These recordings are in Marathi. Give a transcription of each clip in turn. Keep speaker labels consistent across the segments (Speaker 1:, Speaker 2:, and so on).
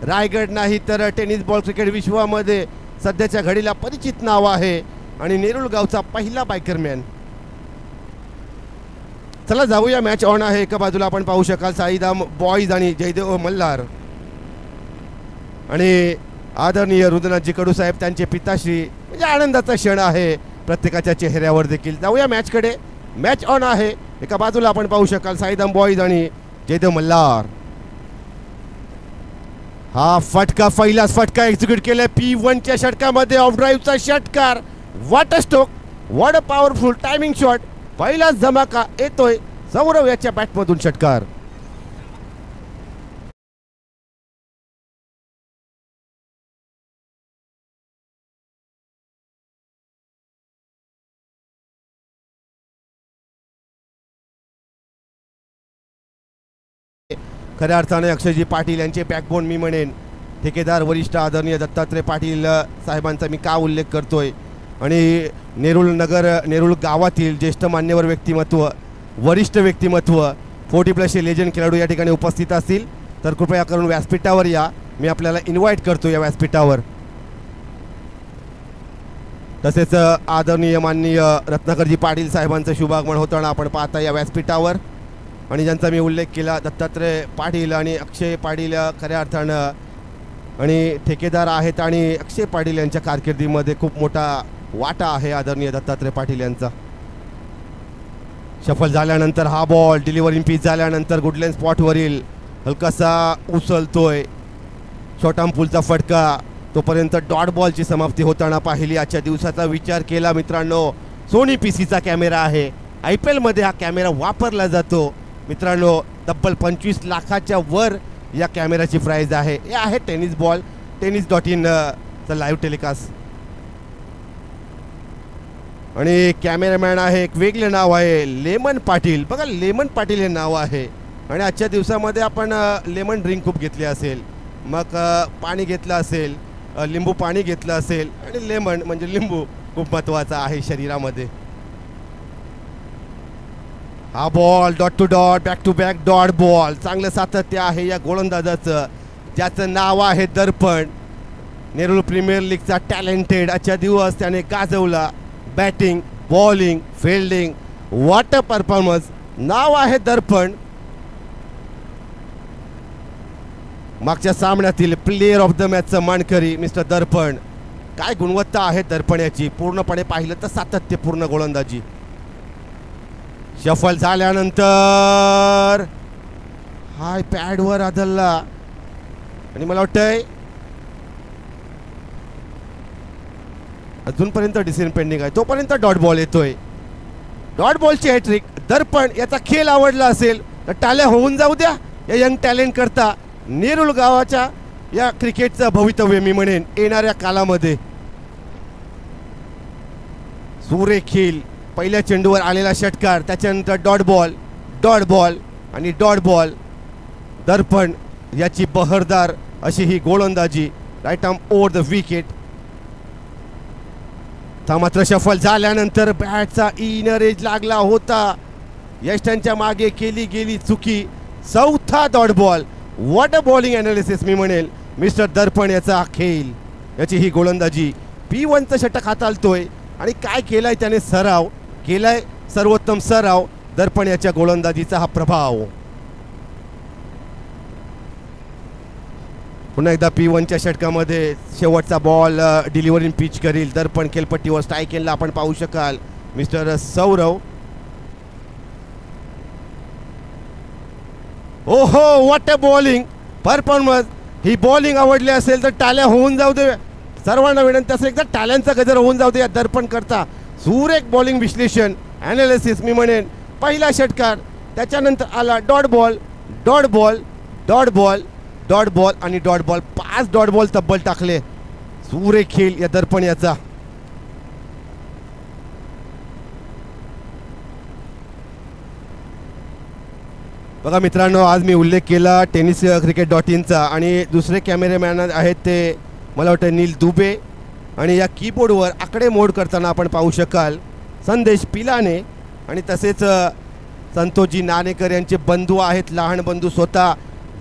Speaker 1: रायगड नाही तर टेनिस बॉल क्रिकेट विश्वामध्ये सध्याच्या घडीला परिचित नाव आहे आणि नेरुळ गावचा पहिला बायकरमॅन. चला जाऊया, मॅच ऑन आहे. एका बाजूला आपण पाहू शकाल साईदाम बॉईज आणि जयदेव मल्हार आणि आदरणीय रुद्रनाथजी कडू साहेब त्यांचे पिताश्री. म्हणजे आनंदाचा क्षण आहे प्रत्येकाच्या चेहऱ्यावर देखील. जाऊया मॅचकडे. मॅच ऑन आहे. एका बाजूला आपण पाहू शकाल साईदाम बॉईज आणि जयदेव मल्हार. हा फटका पहिलाच फटका एक्झिक्यूट केलाय P1च्या षटकामध्ये. ऑफ ड्राईव्हचा षटकार. What a stroke, what a powerful timing shot. पहिलाच धमाका येतोय सौरव याच्या बॅटमधून षटकार. खऱ्या अर्थाने अक्षयजी पाटील यांचे बॅकबोन मी म्हणेन. ठेकेदार वरिष्ठ आदरणीय दत्तात्रय पाटील साहेबांचा मी का उल्लेख करतोय आणि नेरुळ गावातील ज्येष्ठ मान्यवर व्यक्तिमत्व, वरिष्ठ व्यक्तिमत्व, 40+ लेजंड खेळाडू या ठिकाणी उपस्थित असतील तर कृपया करून व्यासपीठावर या. मी आपल्याला इन्व्हाइट करतो या व्यासपीठावर. तसेच आदरणीय माननीय रत्नाकरजी पाटील साहेबांचं शुभागमन होताना आपण पाहता या व्यासपीठावर. आणि ज्यांचा मी उल्लेख केला दत्तात्रय पाटील आणि अक्षय पाटील खऱ्या अर्थानं आणि ठेकेदार आहेत आणि अक्षय पाटील यांच्या कारकिर्दीमध्ये खूप मोठा वाटा आहे आदरणीय दत्तात्रय पाटील यांचा. शफल झाल्यानंतर हा बॉल डिलिव्हरिंग पीच झाल्यानंतर गुडलेन स्पॉटवरील हलकासा उचलतोय. छोटा पूलचा फटका. तोपर्यंत डॉट बॉलची समाप्ती होताना पाहिली. आजच्या दिवसाचा विचार केला मित्रांनो, सोनी PCचा कॅमेरा आहे. IPL मध्ये हा कॅमेरा वापरला जातो मित्रांनो. तब्बल 25 लाखाच्या वर या कॅमेराची प्राइस आहे. हे आहे टेनिस बॉल. tennis.in चा लाईव्ह टेलिकास्ट. आणि कॅमेरामॅन आहे एक वेगळे नाव आहे लेमन पाटील. बघा लेमन पाटील हे नाव आहे. आणि आजच्या दिवसामध्ये आपण लेमन ड्रिंक खूप घेतली असेल, मग पाणी घेतलं असेल, लिंबू पाणी घेतलं असेल आणि लेमन म्हणजे लिंबू खूप महत्त्वाचा आहे शरीरामध्ये. हा ball dot to dot, back to back dot ball. चांगलं सातत्य आहे या गोलंदाजाचं ज्याचं नाव आहे दर्पण. नेरुळ प्रीमियर लीगचा टॅलेंटेड. आजच्या दिवस त्याने गाजवला. Batting, bowling, fielding, what a performance. नाव आहे दर्पण. मागच्या सामन्यातील प्लेयर ऑफ द मॅचचा मानकरी मिस्टर दर्पण. काय गुणवत्ता आहे दर्पण याची. पूर्णपणे पाहिलं तर सातत्यपूर्ण गोलंदाजी. शफल झाल्यानंतर हाय पॅडवर आदलला आणि मला वाटतंय अजूनपर्यंत डिसिजन पेंडिंग आहे. तोपर्यंत डॉट बॉल येतोय. डॉट बॉलची हॅट्रिक. दर्पण याचा खेळ आवडला असेल तर टाळ्या होऊन जाऊ द्या या यंग टॅलेंट करता. नेरुळ गावाच्या या क्रिकेटचं भवितव्य मी म्हणेन येणाऱ्या कालामध्ये. सुरेख खेळ. पहिल्या चेंडूवर आलेला षटकार, त्याच्यानंतर डॉट बॉल आणि डॉट बॉल. दर्पण याची बहरदार अशी ही गोलंदाजी. Right arm over the wicket. मात्र शफल झाल्यानंतर बॅटचा इनर एज लागला होता. यष्टांच्या मागे केली गेली चुकी. चौथा dot ball. What a bowling analysis मी म्हणेल मिस्टर दर्पण याचा खेळ, याची ही गोलंदाजी. P1चं षटक हाताळतोय आणि काय केलाय त्याने सराव केलाय, सर्वोत्तम सराव. दर्पण याच्या गोलंदाजीचा हा प्रभाव. पुन्हा एकदा P1च्या षटकामध्ये शेवटचा बॉल डिलिव्हरिंग पिच करील दर्पण. खेळपट्टीवर स्ट्राईक केला आपण पाहू शकाल मिस्टर सौरव. ओहो what a bowling performance. He bowling आवडली असेल तर टाळ्या होऊन जाऊ दे. सर्वांना विनंती असेल एकदा टाळ्यांचा गजर होऊन जाऊ दे या दर्पण करता. सुरेख बॉलिंग विश्लेषण ॲनालिसिस मी म्हणेन. पहिला षटकार, त्याच्यानंतर आला डॉट बॉल आणि डॉट बॉल. 5 डॉट बॉल तब्बल टाकले. सुरेख खेळ या दर्पण याचा. बघा मित्रांनो, आज मी उल्लेख केला टेनिस cricket.inचा आणि दुसरे कॅमेरामॅन आहेत ते मला वाटतं नील दुबे. आणि या कीबोर्डवर आकडे मोड करताना आपण पाहू शकाल संदेश पिलाने आणि तसेच संतोषजी नाणेकर यांचे बंधू आहेत, लहान बंधू स्वतः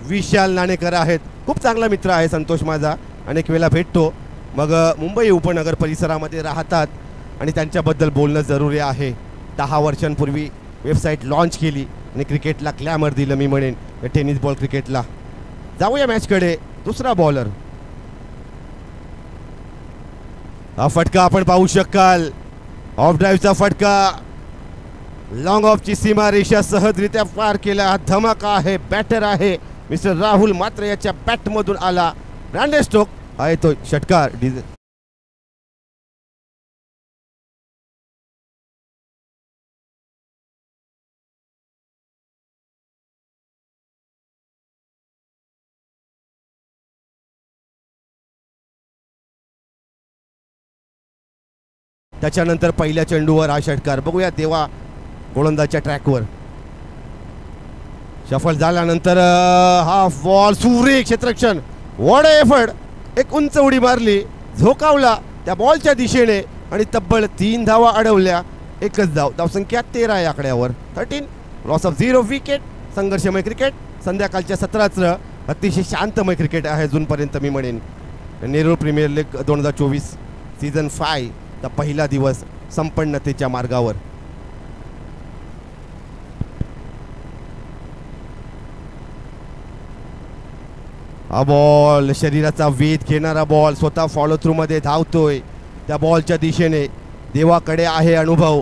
Speaker 1: विशाल नाणेकर आहेत. खूप चांगला मित्र आहे संतोष माझा, अनेक वेळा भेटतो. मग मुंबई उपनगर परिसरामध्ये राहतात आणि त्यांच्याबद्दल बोलणं जरुरी आहे. 10 वर्षांपूर्वी वेबसाईट लॉन्च केली आणि क्रिकेटला ग्लॅमर दिलं मी म्हणेन, टेनिस बॉल क्रिकेटला. जाऊया मॅचकडे. दुसरा बॉलर, हा फटका आपण पाहू शकाल, ऑफ ड्राईव्हचा फटका, लॉंग ऑफची सीमारेषा सहजरित्या पार केला. हा धमाका आहे, बॅटर आहे मिस्टर राहुल, मात्र याच्या बॅटमधून आला ब्रँडेड स्ट्रोक आहे तो षटकार. त्याच्यानंतर पहिल्या चेंडूवर हा षटकार. बघूया देवा गोलंदाजच्या ट्रॅकवर शफल झाल्यानंतर हा बॉल सुरेख क्षेत्ररक्षण, वॉट एफर्ट, एक उंच उडी मारली, झोकावला त्या बॉलच्या दिशेने आणि तब्बल 3 धावा अडवल्या. एकच धावसंख्या 13 या आकड्यावर. 13 लॉस ऑफ 0 विकेट. संघर्षमय क्रिकेट संध्याकाळच्या सत्राचं अतिशय शांतमय क्रिकेट आहे अजूनपर्यंत मी म्हणेन. नेहरू प्रीमियर लीग 2024 सीझन 5 चा पहिला दिवस संपन्नतेच्या मार्गावर. हा बॉल शरीराचा वेध घेणारा बॉल, स्वतः फॉलो थ्रू मध्ये धावतोय त्या बॉलच्या दिशेने. देवाकडे आहे अनुभव,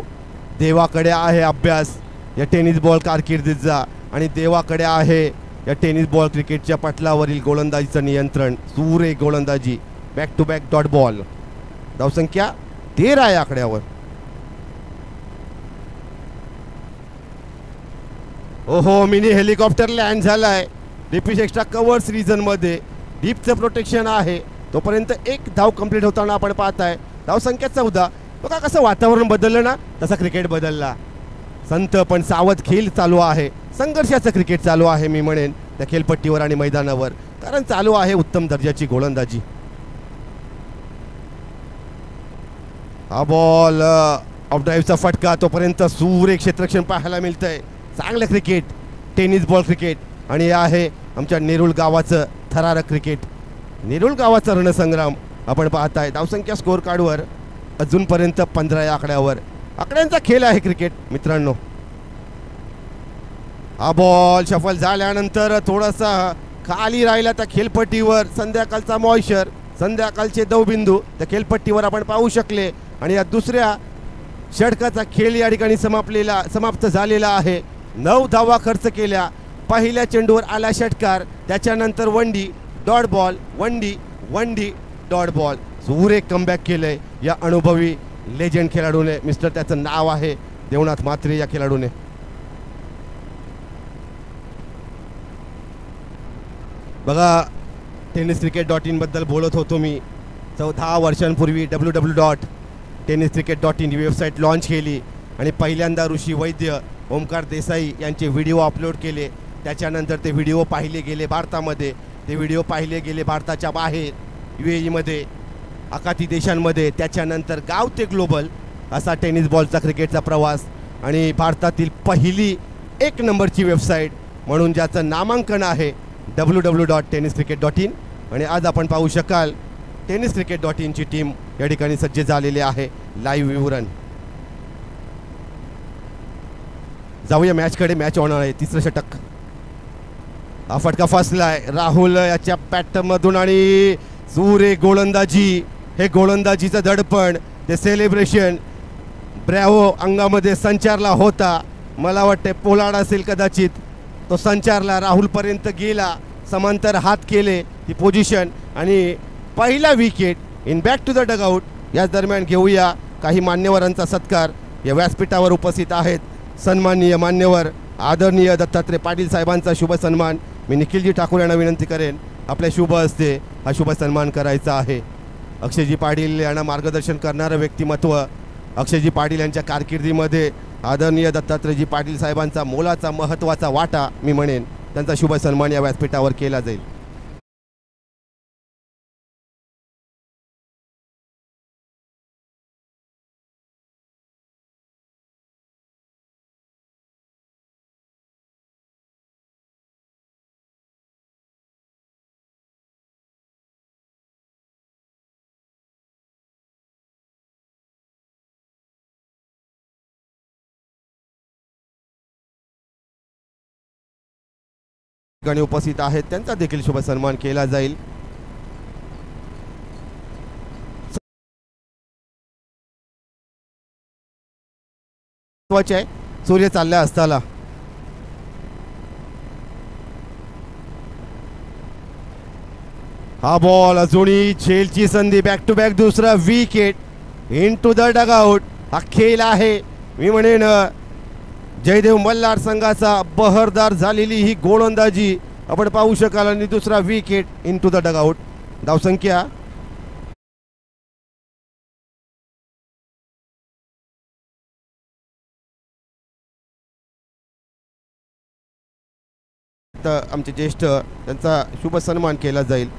Speaker 1: देवाकडे आहे अभ्यास या टेनिस बॉल कारकिर्दीचा, आणि देवाकडे आहे या टेनिस बॉल क्रिकेटच्या पटलावरील गोलंदाजीचं नियंत्रण. सुरेख गोलंदाजी, back to back dot ball. धावसंख्या 13 या आकड्यावर. ओहो, मिनी हेलिकॉप्टर लँड झालाय डीपी एक्स्ट्रा कव्हर सीझन मध्ये. डीपचं प्रोटेक्शन आहे तोपर्यंत एक धाव कंप्लीट होताना आपण पाहताय. धावसंख्या 14. बघा कसं वातावरण बदललं ना, तसा क्रिकेट बदलला. संत पण सावध खेळ चालू आहे, संघर्षाचं क्रिकेट चालू आहे मी म्हणेन त्या खेळपट्टीवर आणि मैदानावर, कारण चालू आहे उत्तम दर्जाची गोलंदाजी. हा बॉल ऑफ ड्राईव्हचा फटका, तोपर्यंत सुरेख क्षेत्ररक्षण पाहायला मिळतंय. चांगलं क्रिकेट, टेनिस बॉल क्रिकेट, आणि हे आहे आमच्या नेरुळ गावाचं थरारक क्रिकेट, नेरुळ गावाचा रणसंग्राम आपण पाहताय. धावसंख्या स्कोअर कार्डवर अजूनपर्यंत 15 या आकड्यावर. आकड्यांचा खेळ आहे क्रिकेट मित्रांनो. हा बॉल शफल झाल्यानंतर थोडासा खाली राहिला त्या खेळपट्टीवर. संध्याकाळचा मॉइश्चर, संध्याकाळचे दवबिंदू त्या खेळपट्टीवर आपण पाहू शकले, आणि या दुसऱ्या षटकाचा खेळ या ठिकाणी समाप्त झालेला आहे. 9 धावा खर्च केल्या. पहिल्या चेंडूवर आला षटकार, त्याच्यानंतर वनडी डॉट बॉल, वनडी डॉट बॉल. सुरेख कमबॅक केलंय या अनुभवी लेजंड खेळाडूने. मिस्टर त्याचं नाव आहे देवनाथ म्हात्रे या खेळाडूने. बघा, टेनिस क्रिकेट .in बद्दल बोलत होतो मी. 14 वर्षांपूर्वी www.tenniscricket.in ही वेबसाईट लॉन्च केली आणि पहिल्यांदा ऋषी वैद्य, ओमकार देसाई यांचे व्हिडिओ अपलोड केले. त्याच्यानंतर ते व्हिडिओ पाहिले गेले भारतामध्ये, ते व्हिडिओ पाहिले गेले भारताच्या बाहेर, UAE मध्ये, आखाती देशांमध्ये. त्याच्यानंतर गाव ते ग्लोबल असा टेनिस बॉलचा क्रिकेटचा प्रवास, आणि भारतातील पहिली 1 नंबरची वेबसाईट म्हणून ज्याचं नामांकन आहे www.tenniscricket.in. आणि आज आपण पाहू शकाल टेनिस क्रिकेट .in ची टीम या ठिकाणी सज्ज झालेली आहे. लाईव्ह विवरण. जाऊया मॅचकडे. मॅच होणार आहे. तिसरं षटक. हा फटका फसलाय राहुल याच्या बॅटमधून, आणि सुरेख गोलंदाजी, हे गोलंदाजीचं दडपण, ते सेलिब्रेशन ब्रॅव्हो अंगामध्ये संचारला होता. मला वाटते पोलाड असेल कदाचित, तो संचारला राहुलपर्यंत गेला, समांतर हात केले ती पोझिशन, आणि पहिला wicket in back to the dugout. याच दरम्यान घेऊया काही मान्यवरांचा सत्कार. या व्यासपीठावर उपस्थित आहेत सन्माननीय मान्यवर आदरणीय दत्तात्रय पाटील साहेबांचा शुभ सन्मान. मी निखिलजी ठाकूर यांना विनंती करेन आपल्या शुभ हस्ते हा शुभ सन्मान करायचा आहे. अक्षयजी पाटील यांना मार्गदर्शन करणारं व्यक्तिमत्व, अक्षयजी पाटील यांच्या कारकिर्दीमध्ये आदरणीय दत्तात्रयजी पाटील साहेबांचा मोलाचा महत्त्वाचा वाटा मी म्हणेन, त्यांचा शुभ सन्मान या व्यासपीठावर केला जाईल. ठिकाणी उपस्थित आहेत त्यांचा देखील शुभ सन्मान केला जाईल. सूर्य चालल्या असताना हा बॉल अजूनही झेलची संधी. बॅक टू बॅक दुसरा wicket. Into the dugout. हा खेळ आहे मी म्हणेन जयदेव मल्हार संघाचा बहरदार झालेली ही गोलंदाजी आपण पाहू शकाल. आणि दुसरा wicket into the dugout. धावसंख्या आमचे ज्येष्ठ त्यांचा शुभ सन्मान केला जाईल.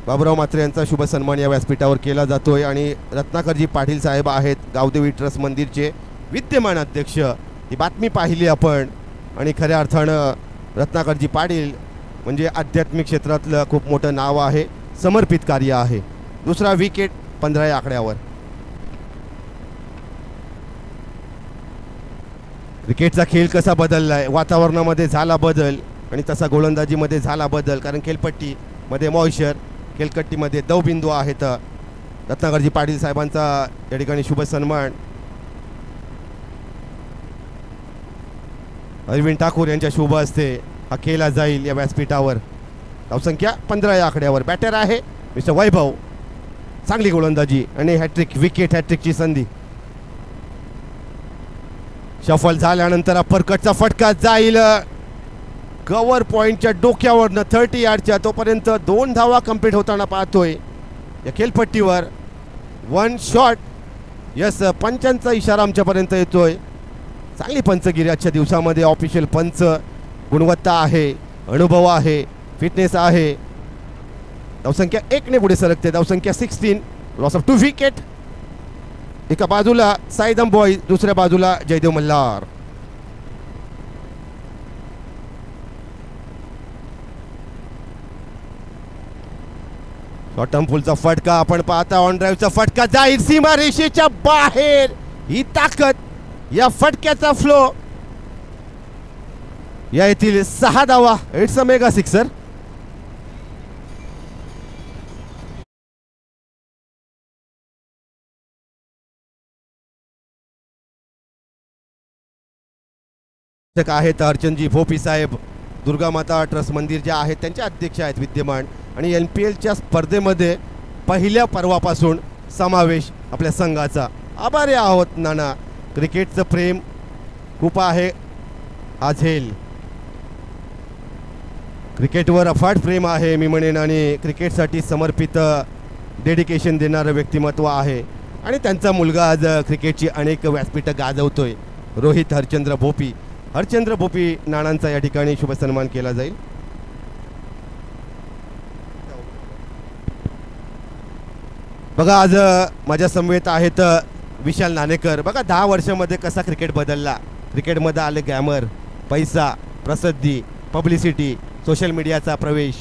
Speaker 1: बाबुराव म्हात्रे यांचा शुभ सन्मान या व्यासपीठावर केला जातोय. आणि रत्नाकरजी पाटील साहेब आहेत गावदेवी ट्रस्ट मंदिरचे विद्यमान अध्यक्ष. ही बातमी पाहिली आपण आणि खऱ्या अर्थानं रत्नाकरजी पाटील म्हणजे आध्यात्मिक क्षेत्रातलं खूप मोठं नाव आहे. समर्पित कार्य आहे. दुसरा विकेट 15 या आकड्यावर. क्रिकेटचा खेळ कसा बदललाय. वातावरणामध्ये झाला बदल आणि तसा गोलंदाजीमध्ये झाला बदल. कारण खेळपट्टीमध्ये मॉइश्चर, खेळपट्टीमध्ये दवबिंदू आहेत. रत्नाकरजी पाटील साहेबांचा या ठिकाणी शुभ सन्मान अरविंद ठाकूर यांच्या शुभ हस्ते हा केला जाईल या व्यासपीठावर. धावसंख्या 15 या आकड्यावर. बॅटर आहे मिस्टर वैभव. चांगली गोलंदाजी आणि हॅट्रिक विकेट. हॅट्रिकची संधी. शफल झाल्यानंतर अपरकटचा फटका जाईल कव्हर पॉइंटच्या डोक्यावरनं 30 यार्डच्या. तोपर्यंत 2 धावा कंप्लीट होताना पाहतोय या खेळपट्टीवर. 1 शॉट. यस, पंचांचा इशारा आमच्यापर्यंत येतोय. चांगली पंचगिरी आजच्या दिवसामध्ये. ऑफिशियल पंच. गुणवत्ता आहे, अनुभव आहे, फिटनेस आहे. धावसंख्या 1 ने पुढे सरकते. धावसंख्या 16. Loss of 2 wicket. एका बाजूला साईदम बॉय, दुसऱ्या बाजूला जयदेव मल्हार. शॉर्ट टर्म फुलचा फटका आपण पाहता. ऑन ड्राईव्हचा फटका जाईल सीमा रेषेच्या बाहेर. ही ताकद, या फटक्याचा फ्लो. या येथील 6 धावा. It's a mega sixer. आहेत अर्चनजी भोपी साहेब, दुर्गा माता ट्रस्ट मंदिर जे आहेत त्यांचे अध्यक्ष आहेत विद्यमान. आणि LPLच्या स्पर्धेमध्ये पहिल्या पर्वापासून समावेश आपल्या संघाचा. आभारी आहोत नाना. क्रिकेटचं प्रेम खूप आहे. हा झेल क्रिकेटवर अफाट प्रेम आहे मी म्हणेन. आणि क्रिकेटसाठी समर्पित डेडिकेशन देणारं व्यक्तिमत्व आहे. आणि त्यांचा मुलगा आज क्रिकेटची अनेक व्यासपीठं गाजवतोय. रोहित हरचंद्र भोपी. हरचंद्र भोपी नानांचा या ठिकाणी शुभ सन्मान केला जाईल. बघा आज माझ्या समवेत आहेत विशाल नाणेकर. बघा 10 वर्षामध्ये कसा क्रिकेट बदलला. क्रिकेटमध्ये आले ग्लॅमर, पैसा, प्रसिद्धी, पब्लिसिटी, सोशल मीडियाचा प्रवेश.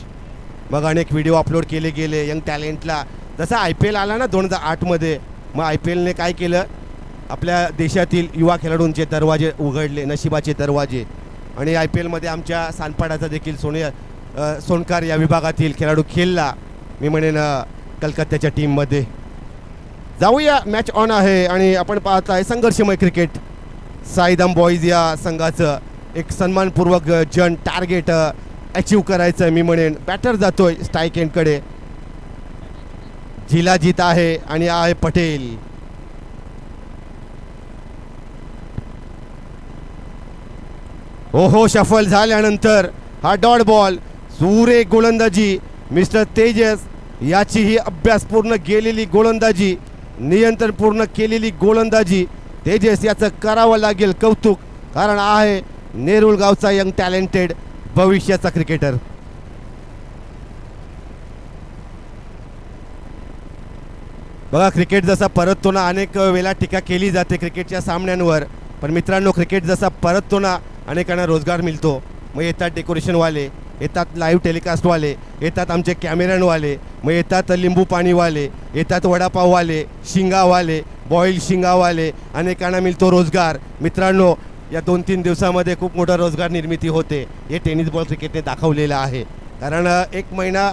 Speaker 1: मग अनेक व्हिडिओ अपलोड केले गेले यंग टॅलेंटला. जसा IPL आला ना 2008 मध्ये, मग IPLने काय केलं, आपल्या देशातील युवा खेळाडूंचे दरवाजे उघडले, नशिबाचे दरवाजे. आणि IPLमध्ये आमच्या सानपाडाचा देखील सोनकार या विभागातील खेळाडू खेळला मी म्हणेन कलकत्त्याच्या टीममध्ये. जाऊया, मॅच ऑन आहे आणि आपण पाहताय संघर्षमय क्रिकेट. साईदम बॉईज या संघाचं एक सन्मानपूर्वक जन टार्गेट अचीव करायचं मी म्हणेन. बॅटर जातोय स्ट्राईक एंडकडे. झिलाजीत आहे आणि आहे पटेल. हो शफल झाल्यानंतर हा डॉट बॉल. सुरेख गोलंदाजी मिस्टर तेजस याची ही अभ्यासपूर्ण गेलेली गोलंदाजी, नियंत्रण पूर्ण केलेली गोलंदाजी. तेजस याचं करावं लागेल कौतुक. कारण आहे नेरुळ गावचा यंग टॅलेंटेड भविष्याचा क्रिकेटर. बघा क्रिकेट जसा परततो ना, अनेक वेळा टीका केली जाते क्रिकेटच्या सामन्यांवर. पण मित्रांनो, क्रिकेट जसा परततो ना, अनेकांना रोजगार मिळतो. मग येतात डेकोरेशनवाले, येतात लाईव्ह टेलिकास्टवाले, येतात आमचे कॅमेरानवाले, मग येतात लिंबू पाणीवाले, येतात वडापाववाले, शिंगावाले, बॉईल शिंगावाले. अनेकांना मिळतो रोजगार. मित्रांनो, या 2-3 दिवसामध्ये खूप मोठा रोजगार निर्मिती होते, हे टेनिस बॉल क्रिकेटने दाखवलेलं आहे. कारण 1 महिना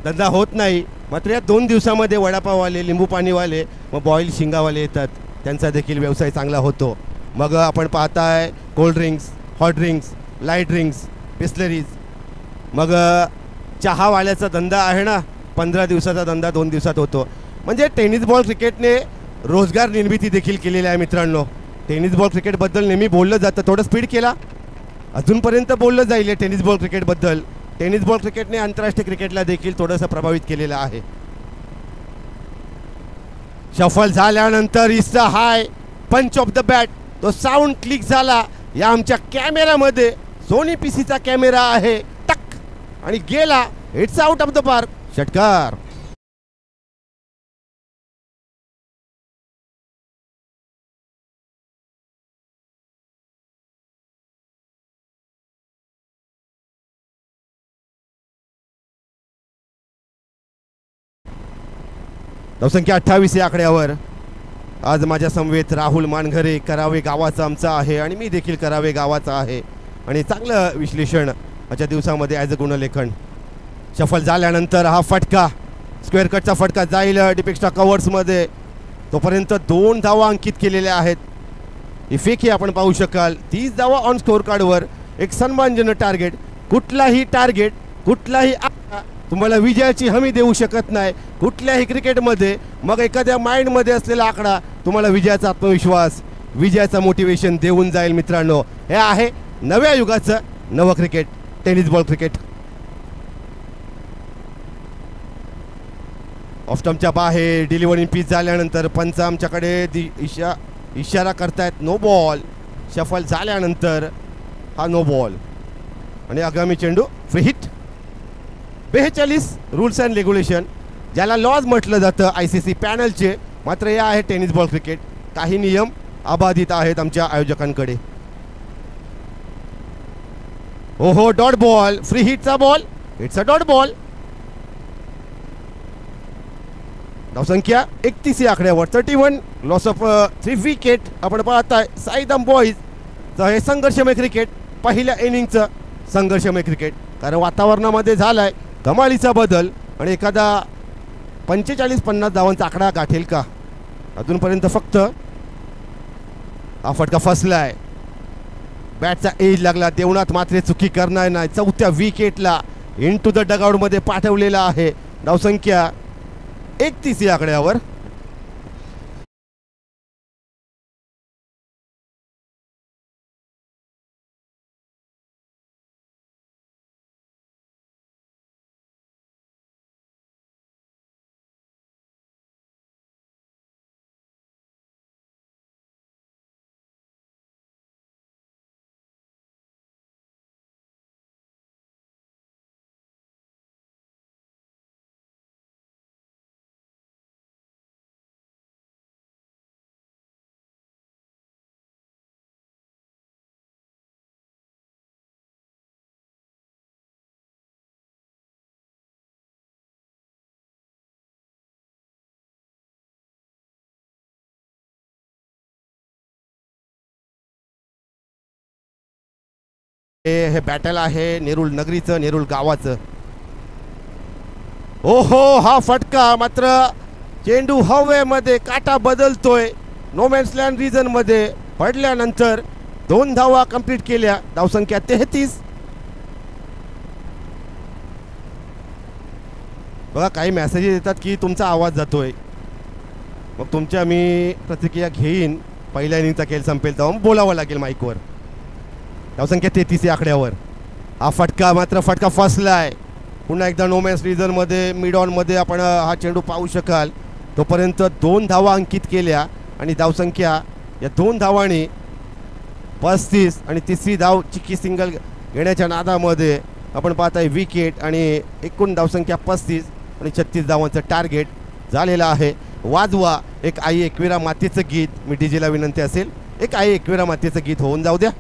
Speaker 1: धंदा होत नाही, मात्र या 2 दिवसामध्ये वडापाववाले, लिंबू पाणीवाले, मग बॉईल शिंगावाले येतात, त्यांचा देखील व्यवसाय चांगला होतो. मग आपण पाहताय cold drinks, hot drinks, light drinks, Bisleris, मग चहावाल्याचा धंदा आहे ना, 15 दिवसाचा धंदा 2 दिवसात होतो. म्हणजे टेनिस बॉल क्रिकेटने रोजगार निर्मिती देखील केलेली आहे मित्रांनो. टेनिस बॉल क्रिकेटबद्दल नेहमी बोललं जातं, थोडं स्पीड केला, अजूनपर्यंत बोललं जाईल टेनिस बॉल क्रिकेटबद्दल. टेनिस बॉल क्रिकेटने आंतरराष्ट्रीय क्रिकेटला देखील थोडंसं प्रभावित केलेलं आहे. शफल झाल्यानंतर इज द हाय पंच ऑफ द बॅट, तो साऊंड क्लिक झाला या आमच्या कॅमेरामध्ये. सोनी पीसीचा कॅमेरा आहे, टक आणि गेला, it's out of the park, षटकार. धावसंख्या 28 या आकड्यावर. आज माझ्या समवेत राहुल मानघरे, करावे गावाचा आमचा आहे आणि मी देखील करावे गावाचा आहे. आणि चांगलं विश्लेषण आजच्या दिवसामध्ये ॲज अ गुणलेखन. शफल झाल्यानंतर हा फटका, स्क्वेअर कटचा फटका जाईल डिपेक्स्टा कव्हर्समध्ये. तोपर्यंत 2 धावा अंकित केलेल्या आहेत. इफेक्टही आपण पाहू शकाल, 30 धावा ऑन स्कोअर कार्डवर. एक सन्मानजनक टार्गेट. कुठलाही टार्गेट, कुठलाही तुम्हाला विजयाची हमी देऊ शकत नाही कुठल्याही क्रिकेटमध्ये. मग एखाद्या माइंडमध्ये असलेला आकडा तुम्हाला विजयाचा आत्मविश्वास, विजयाचा मोटिवेशन देऊन जाईल मित्रांनो. हे आहे नव्या युगाचं नवं क्रिकेट, टेनिस बॉल क्रिकेट. ऑफस्टम्पच्या बाहेर डिलिव्हरी पिच झाल्यानंतर पंच आमच्याकडे इशारा करतायत नो बॉल. शफल झाल्यानंतर हा नो बॉल आणि आगामी चेंडू free hit. 42 rules and regulation, ज्याला लॉज म्हटलं जातं ICC पॅनलचे, मात्र हे आहे टेनिस बॉल क्रिकेट. काही नियम अबाधित आहेत आमच्या आयोजकांकडे. हो डॉट बॉल, फ्री हिटचा ball, it's a dot ball. धावसंख्या 31 या आकड्यावर. 31, लॉस ऑफ 3 विकेट. आपण पाहताय साईदम बॉईज हे संघर्षमय क्रिकेट, पहिल्या इनिंगचं संघर्षमय क्रिकेट. कारण वातावरणामध्ये झालाय कमालीचा बदल आणि एखादा 45-50 धावांचा आकडा गाठेल का अजूनपर्यंत. फक्त हा फटका फसलाय, बॅटचा एज लागला. देवनाथ मात्र चुकी करणार नाही. 4थ्या विकेटला इन टू द डगआउटमध्ये पाठवलेला आहे. धावसंख्या 31 या आकड्यावर. हे बॅटल आहे नेरुळ नगरीचं, नेरुळ गावाचं. ओहो हा फटका, मात्र चेंडू हवेमध्ये, काटा बदलतोय. नोमॅन्स लँड रिजन मध्ये पडल्यानंतर 2 धावा कंप्लीट केल्या. धावसंख्या 33. बघा काही मेसेजेस येतात की तुमचा आवाज जातोय, मग तुमच्या मी प्रतिक्रिया घेईन. पहिल्या इनिंगचा खेळ संपेल तेव्हा बोलावं लागेल माईकवर. धावसंख्या 33 या आकड्यावर. हा फटका, मात्र फटका फसलाय. पुन्हा एकदा नोमॅन्स रिजनमध्ये, मिड ऑनमध्ये आपण हा चेंडू पाहू शकाल. तोपर्यंत 2 धावा अंकित केल्या आणि धावसंख्या या 2 धावांनी 35 आणि तिसरी धाव चिक्की सिंगल घेण्याच्या नादामध्ये आपण पाहताय विकेट आणि एकूण धावसंख्या 35 आणि 36 धावांचं टार्गेट झालेलं आहे. वाजवा एक आई एकविरा मातेचं गीत. मी डीजेला विनंती असेल एक आई एकविरा मातेचं गीत होऊन जाऊ द्या.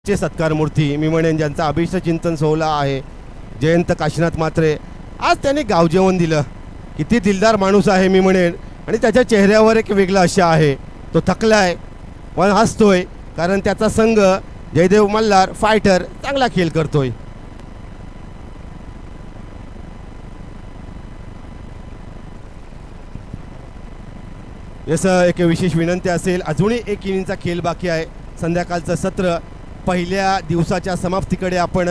Speaker 1: चे सत्कार मूर्ती मी म्हणेन ज्यांचा अभिष्ट चिंतन सोहळा आहे जयंत काशीनाथ म्हात्रे, आज त्यांनी गावजेवण दिलं. किती दिलदार माणूस आहे मी म्हणेन, आणि त्याच्या चेहऱ्यावर एक वेगळा आशा आहे. तो थकलाय पण हसतोय, कारण त्याचा संघ जयदेव मल्हार फायटर चांगला खेळ करतोय. याचं एक विशेष विनंती असेल, अजूनही एक इनिंगचा खेळ बाकी आहे. संध्याकाळचं सत्र पहिल्या दिवसाच्या समाप्तीकडे आपण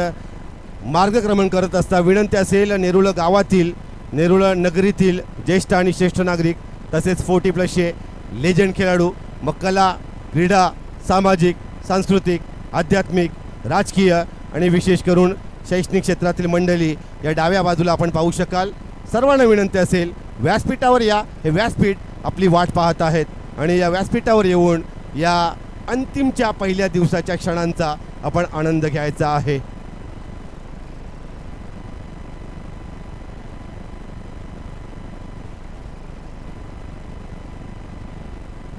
Speaker 1: मार्गक्रमण करत असता विनंती असेल, नेरुळ गावातील नेरुळ नगरीतील ज्येष्ठ आणि श्रेष्ठ नागरिक तसेच 40+ लेजंड खेळाडू, मग कला, क्रीडा, सामाजिक, सांस्कृतिक, आध्यात्मिक, राजकीय आणि विशेष करून शैक्षणिक क्षेत्रातील मंडळी या डाव्या बाजूला आपण पाहू शकाल. सर्वांना विनंती असेल, व्यासपीठावर या. हे व्यासपीठ आपली वाट पाहत आहेत आणि या व्यासपीठावर येऊन या अंतिमच्या पहिल्या दिवसाच्या क्षणांचा आपण आनंद घ्यायचा आहे.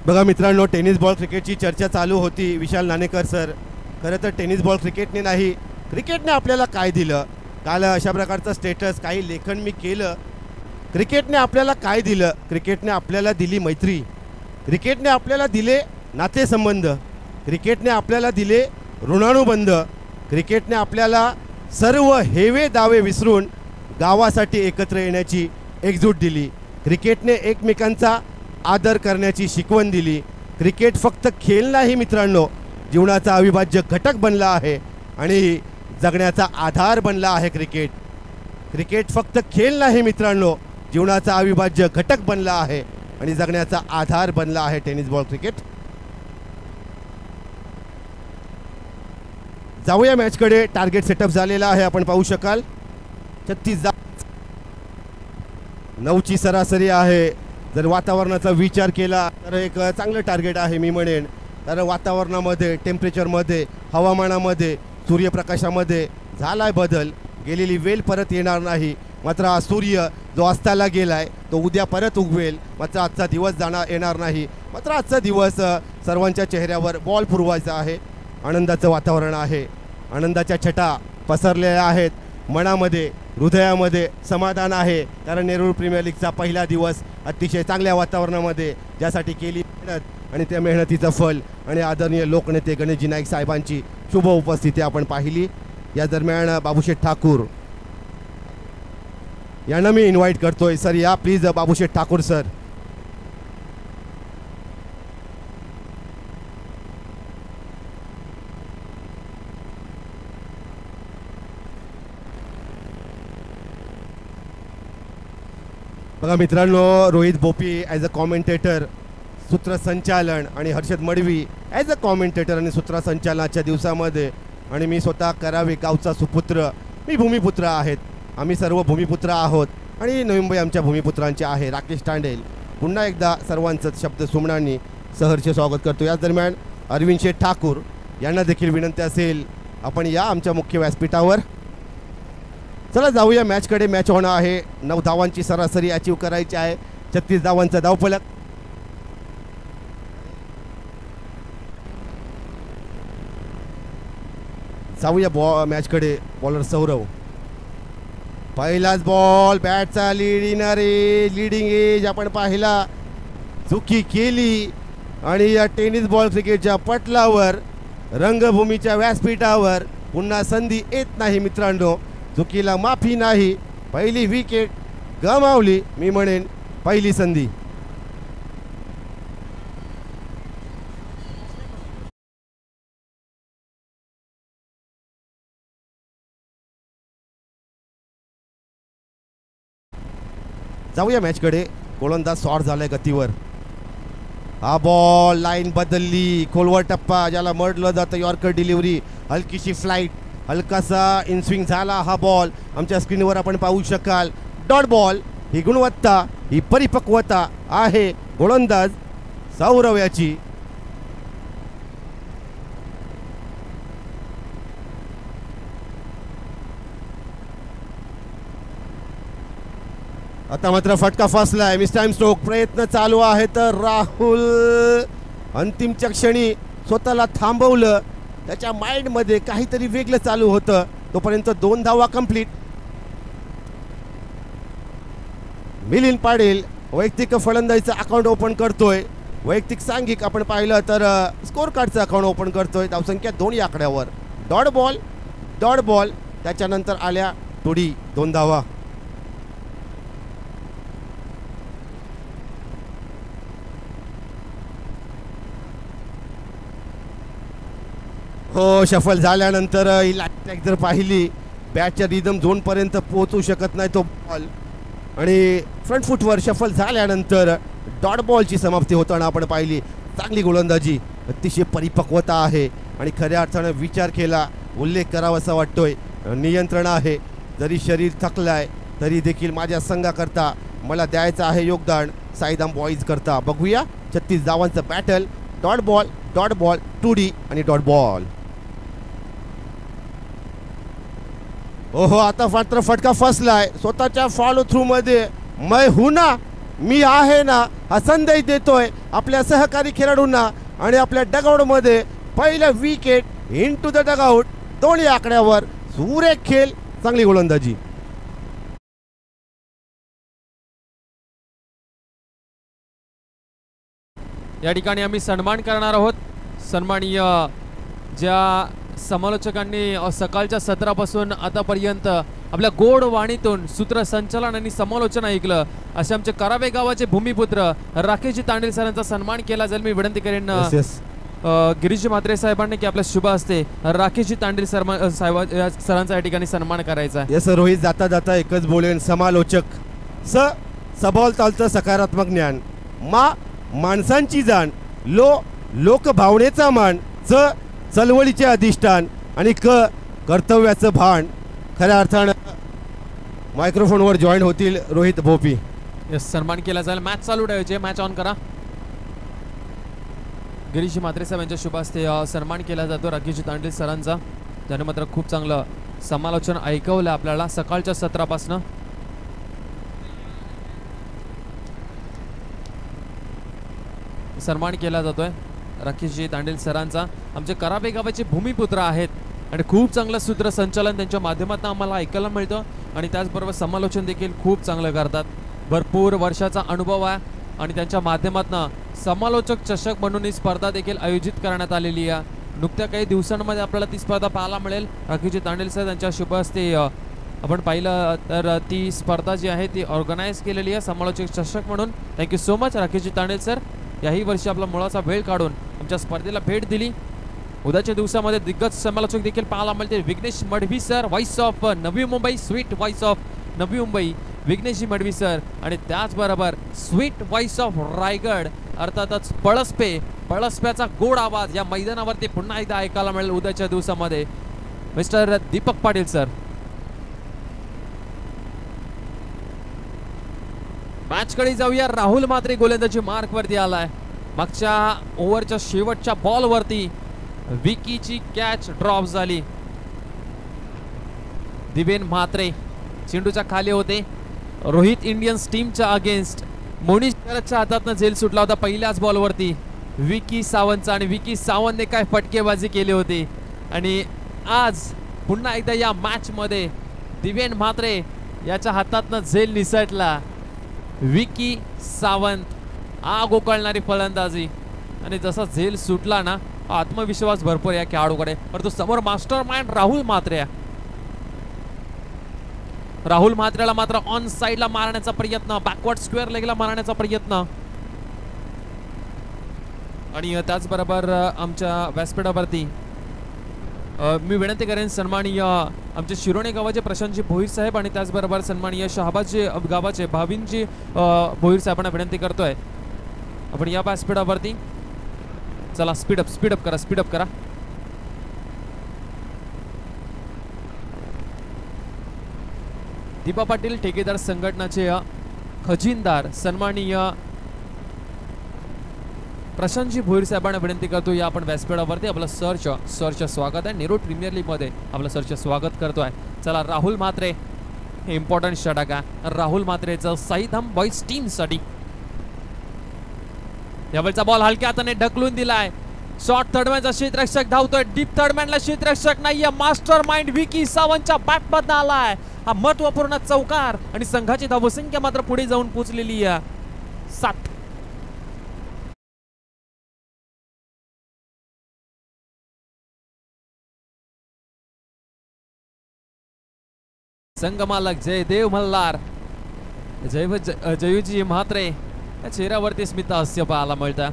Speaker 1: बघा मित्रांनो, टेनिस बॉल क्रिकेटची चर्चा चालू होती. विशाल नाणेकर सर, खरं तर टेनिस बॉल क्रिकेटने नाही, क्रिकेटने आपल्याला काय दिलं. काल अशा प्रकारचं स्टेटस काही लेखन मी केलं. क्रिकेटने आपल्याला काय दिलं? क्रिकेटने आपल्याला दिली मैत्री, क्रिकेटने आपल्याला दिले नातेसंबंध, क्रिकेटने आपल्याला दिले ऋणानुबंध, क्रिकेटने आपल्याला सर्व हेवे दावे विसरून गावासाठी एकत्र येण्याची एकजूट दिली. क्रिकेटने एकमेकांचा आदर करण्याची शिकवण दिली. क्रिकेट फक्त खेळ नाही मित्रांनो, जीवनाचा अविभाज्य घटक बनला आहे आणि जगण्याचा आधार बनला आहे. क्रिकेट फक्त खेळ नाही मित्रांनो, जीवनाचा अविभाज्य घटक बनला आहे आणि जगण्याचा आधार बनला आहे टेनिस बॉल क्रिकेट. जाऊया मॅचकडे. टार्गेट सेटअप झालेला आहे, आपण पाहू शकाल. 36 9ची सरासरी आहे. जर वातावरणाचा विचार केला तर एक चांगलं टार्गेट आहे मी म्हणेन. तर वातावरणामध्ये, टेम्परेचरमध्ये, हवामानामध्ये, सूर्यप्रकाशामध्ये झालाय बदल. गेलेली वेळ परत येणार नाही. मात्र हा सूर्य जो अस्ताला गेलाय तो उद्या परत उगवेल. मात्र आजचा दिवस येणार नाही. मात्र आजचा दिवस सर्वांच्या चेहऱ्यावर बॉल पुरवायचा आहे. आनंदाचं वातावरण आहे. आनंदाच्या छटा पसरलेल्या आहेत. मनामध्ये, हृदयामध्ये समाधान आहे, कारण नेरूळ प्रीमियर लीगचा पहिला दिवस अतिशय चांगल्या वातावरणामध्ये ज्यासाठी केली मेहनत आणि त्या मेहनतीचं फल आणि आदरणीय लोकनेते गणेशजी नाईक साहेबांची शुभ उपस्थिती आपण पाहिली. या दरम्यान बाबूशेठ ठाकूर यांना मी इन्व्हाइट करतोय. सर या प्लीज. बाबूशेठ ठाकूर सर. बघा मित्रांनो, Rohit Bopi as a commentator, सूत्रसंचालन, आणि Harshad Madvi as a commentator आणि सूत्रसंचालनाच्या दिवसामध्ये, आणि मी स्वतः करावे गावचा सुपुत्र, मी भूमिपुत्र आहेत. आम्ही सर्व भूमिपुत्र आहोत आणि नवी मुंबई आमच्या भूमिपुत्रांचे आहे. राकेश तांडेल पुन्हा एकदा सर्वांचं शब्द सुमनांनी सहर्ष स्वागत करतो. याच दरम्यान अरविंद शेठ ठाकूर यांना देखील विनंती असेल, आपण या आमच्या मुख्य व्यासपीठावर. चला जाऊया मॅचकडे. मॅच होणार आहे. 9 धावांची सरासरी अचीव करायची आहे. 36 धावांचा धावफलक. जाऊया मॅचकडे. बॉलर सौरव. पहिलाच बॉल, बॅटचा लीडिंग एज आपण पाहिला. चुकी केली आणि या टेनिस बॉल क्रिकेटच्या पटलावर, रंगभूमीच्या व्यासपीठावर पुन्हा संधी येत नाही मित्रांनो. चुकीला माफी नाही. पहिली विकेट गमावली, मी म्हणेन पहिली संधी. जाऊया मॅचकडे. गोलंदाज शॉर्ट झालाय गतीवर. हा बॉल, लाईन बदलली, खोलवर टप्पा ज्याला म्हटलं जातं, यॉर्कर डिलिव्हरी, हलकीशी फ्लाईट, हलकासा इनस्विंग झाला हा बॉल. आमच्या स्क्रीनवर आपण पाहू शकाल. Dot ball. ही गुणवत्ता, ही परिपक्वता आहे गोलंदाज सौरव याची. आता मात्र फटका फसलाय. Miss time stroke. प्रयत्न चालू आहे तर राहुल अंतिमच्या क्षणी स्वतःला थांबवलं त्याच्या माइंडमध्ये काहीतरी वेगळं चालू होतं. तोपर्यंत 2 धावा कंप्लीट. मिलिंद पाटील वैयक्तिक फलंदाजीचं अकाउंट ओपन करतोय. वैयक्तिक सांघिक आपण पाहिलं तर स्कोर कार्डचं अकाउंट ओपन करतोय. धावसंख्या 2 या आकड्यावर. डॉट बॉल त्याच्यानंतर आल्या टोडी 2 धावा. हो, शफल झाल्यानंतर जर पाहिली बॅटच्या रिदम झोनपर्यंत पोहोचू शकत नाही तो बॉल आणि फ्रंट फुटवर शफल झाल्यानंतर डॉट बॉलची समाप्ती होताना आपण पाहिली. चांगली गोलंदाजी, अतिशय परिपक्वता आहे आणि खऱ्या अर्थानं विचार केला, उल्लेख करावासा वाटतोय. नियंत्रण आहे. जरी शरीर थकलाय तरी देखील माझ्या संघाकरता मला द्यायचं आहे योगदान. साईदाम बॉईज करता बघूया 36 धावांचं बॅटल. डॉट बॉल 2D आणि डॉट बॉल. ओहो, आता मात्र फटका फसलाय. स्वतःच्या फॉलो थ्रू मध्ये मैं हूं ना, मी आहे ना हा संदेश देतोय आपल्या सहकारी खेळाडूंना आणि आपल्या डगआउट मध्ये पहिलं wicket into the dugout. 2 या आकड्यावर सुरेख खेळ, चांगली गोलंदाजी.
Speaker 2: या ठिकाणी आम्ही सन्मान करणार आहोत. सन्माननीय ज्या समालोचकांनी सकाळच्या सत्रापासून आतापर्यंत आपल्या गोड वाणीतून सूत्रसंचालन आणि समालोचन ऐकलं असे आमचे करावे गावाचे भूमिपुत्र राकेशजी तांडेल सरांचा सन्मान केला जाईल. मी विनंती करेन गिरीश म्हात्रे साहेबांनी की आपल्या शुभ हस्ते राकेशजी तांडेल सरांचा या ठिकाणी सन्मान करायचा.
Speaker 1: यस रोहित, जाता जाता एकच बोलेन, समालोचक सभोवतालचं सकारात्मक ज्ञान, माणसांची जाण, लोकभावनेचा मान, चळवळीचे अधिष्ठान आणि कर्तव्याचं भान. खऱ्या अर्थानं मायक्रोफोनवर जॉईन होतील रोहित भोपी.
Speaker 2: यस, सन्मान केला जाईल. मॅच चालू ठेवायचे, मॅच ऑन करा. गिरीश म्हात्रे साहेब यांच्या शुभ हस्ते सन्मान केला जातो राकेश तांडेल सरांचा. त्याने मात्र खूप चांगलं समालोचन ऐकवलं आपल्याला सकाळच्या सत्रापासून. सन्मान केला जातोय राकेशजी तांडेल सरांचा. आमचे करावे गावाचे भूमिपुत्र आहेत आणि खूप चांगलं सूत्रसंचालन त्यांच्या माध्यमातून आम्हाला ऐकायला मिळतं आणि त्याचबरोबर समालोचन देखील खूप चांगलं करतात. भरपूर वर्षाचा अनुभव आहे आणि त्यांच्या माध्यमातून समालोचक चषक म्हणून ही स्पर्धा देखील आयोजित करण्यात आलेली आहे. नुकत्या काही दिवसांमध्ये आपल्याला ती स्पर्धा पाहायला मिळेल. राकेशजी तांडेल सर यांच्या शुभ हस्ते आपण पाहिलं तर ती स्पर्धा जी आहे ती ऑर्गनाईज केलेली आहे समालोचक चषक म्हणून. थँक्यू सो मच राकेशजी तांडेल सर, याही वर्षी आपला मुळाचा वेळ काढून आमच्या स्पर्धेला भेट दिली. उद्याच्या दिवसामध्ये दिग्गज समालोचक देखील पाहायला मिळतील. Vighnesh Madvi sir, voice of Navi Mumbai, sweet voice of Navi Mumbai, विघ्नेशजी Madavi sir आणि त्याचबरोबर स्वीट व्हॉइस ऑफ रायगड अर्थातच पळसप्याचा गोड आवाज या मैदानावरती पुन्हा एकदा ऐकायला मिळेल उद्याच्या दिवसामध्ये. Mister Deepak Patil sir. मॅचकडे जाऊया. राहुल म्हात्रे गोलंदाजी मार्क वरती आलाय. मागच्या ओव्हरच्या शेवटच्या बॉल वरती विकीची कॅच ड्रॉप झाली. दिवेन म्हात्रे चेंडूच्या खाली होते. रोहित इंडियन्स टीमच्या अगेन्स्ट मोनिश शरदच्या हातातनं झेल सुटला होता पहिल्याच बॉल वरती विकी सावंतचा आणि विकी सावंतने काय फटकेबाजी केली होती. आणि आज पुन्हा एकदा या मॅच मध्ये दिवेन म्हात्रे याच्या हातातनं झेल निसटला. विकी सावंत आग उकळणारी फलंदाजी आणि जसा झेल सुटला ना आत्मविश्वास भरपूर या खेळाडूकडे. परंतु समोर मास्टर माइंड राहुल म्हात्रे. राहुल म्हात्रेला मात्र ऑन साइडला मारण्याचा प्रयत्न, बॅकवर्ड स्क्वेअर लेगला मारण्याचा प्रयत्न. आणि त्याचबरोबर आमच्या व्यासपीठावरती मी विनंती करेन सन्माननीय आमचे शिरोणे गावाचे प्रशांतजी भोईर साहेब आणि त्याचबरोबर सन्माननीय शहाबाजी गावाचे भाविनजी भोईर साहेबांना विनंती करतोय आपण या व्यासपीठावरती. चला स्पीडअप करा. दीपा पाटील ठेकेदार संघटनाचे खजिनदार सन्माननीय प्रशांतजी भोईर साहेबांना विनंती करतो या आपण व्यासपीठावरती आपलं सरच स्वागत आहे. नेहरू प्रीमियर लीग मध्ये आपलं सरच स्वागत करतोय. चला राहुल म्हात्रे हे इम्पॉर्टंट षटक आहे. राहुल म्हात्रेचं साईधाम बॉईज टीम साठी यावेळचा बॉल हलक्या हाताने ढकलून दिलाय. शॉर्ट थर्डमॅनचा क्षेत्ररक्षक धावतोय, डीप थर्डमॅनला क्षेत्ररक्षक नाहीये. मास्टर माइंड विकी सावंतच्या बॅट मधनं आलाय हा महत्वपूर्ण चौकार आणि संघाची धावसंख्या मात्र पुढे जाऊन पोहोचलेली आहे 7. संघ मालक जयदेव मल्हार, जयूजी म्हात्रे या चेहऱ्यावरती स्मित हास्य पाहायला मिळतं